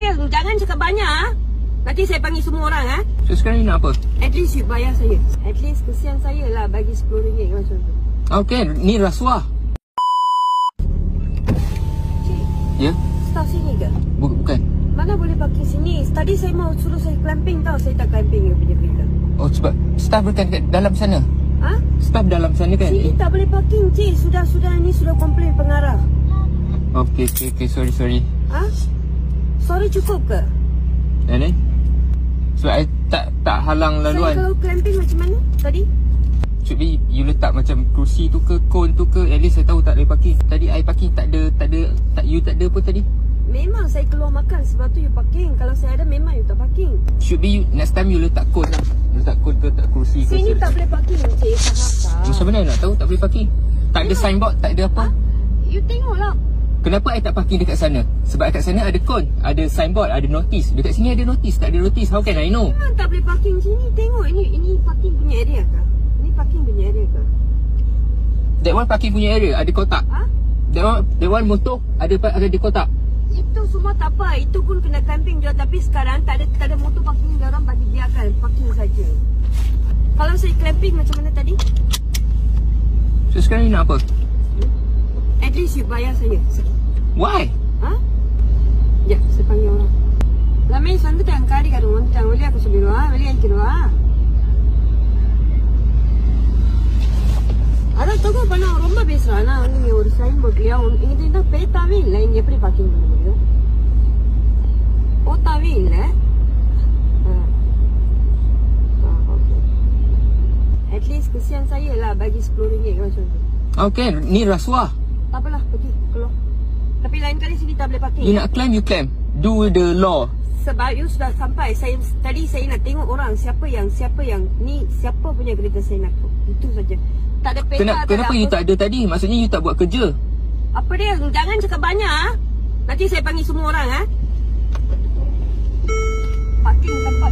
Jangan cakap banyak ah. Nanti saya panggil semua orang ah. So sekarang ni nak apa? At least you bayar saya. At least kesian saya lah bagi RM10 macam tu. Okay, ni rasuah. Cik, Ya? staff sini ke? Bukan. Mana boleh parking sini? Tadi saya mau suruh saya clamping tau. Saya tak clamping you punya kereta. Oh sebab staff bukan kat dalam sana. Ha? Staff dalam sana kan? Sini tak boleh parking cik. Sudah ni sudah komplain pengarah. Okay, sorry. Ha? Sorry cukup ke? And then? Sebab I tak halang laluan. Saya kalau clamping macam mana tadi? Should be you letak macam kerusi tu ke, kon tu ke, at least saya tahu tak boleh parking. Tadi I parking tak ada pun tadi. Memang saya keluar makan sebab tu you parking. Kalau saya ada memang you tak parking. Should be you, next time you letak kon lah. Letak kon ke, letak kerusi ke. Sini tak boleh parking cik. Faham. Macam mana nak tahu tak boleh parking? Tak ada signboard, tak ada apa. Ha? You tengoklah. Kenapa I tak parking dekat sana? Sebab dekat sana ada kon, ada signboard, ada notis. Dekat sini ada notis, tak ada notis. How can I know? Memang tak boleh parking sini. Tengok ini parking punya area ke? Ini parking punya area ke? That one parking punya area, ada kotak. Ha? That one motor, ada di kotak. Itu semua tak apa. Itu pun kena camping juga. Tapi sekarang tak ada motor parking. Dia orang bagi biarkan parking saja. Kalau saya clamping macam mana tadi? So sekarang ni nak apa? At least you bayar saya sikit. Why? Ha? Ya, saya panggil orang. Ramesh வந்துட்டாங்க காடிக்காரங்க வந்துட்டாங்க வெளியாக்க சொல்லிடுவா வெளியாக்கிடுவா அதான் தொகை பண்ண அவன் ரொம்ப பேசுறான் ஆனா வந்து நீங்க ஒரு சைன் போட்லையா இங்க தான் பேத்தாவே இல்லை இங்க எப்படி பார்க்கிங் பண்ண முடியும் போத்தாவே இல்லை At least kesian saya lah bagi RM10 macam tu. Okay, ni rasuah. Tak apalah, pergi keluar. Tapi lain kali sini tak boleh parking. You nak climb, you climb. Do the law. Sebab you sudah sampai. Tadi saya nak tengok orang siapa yang ni siapa punya kereta saya nak. Itu saja. Tak ada peta. Kenapa you tak ada tadi? Maksudnya you tak buat kerja. Apa dia? Jangan cakap banyak ah. Nanti saya panggil semua orang ah. Parking tempat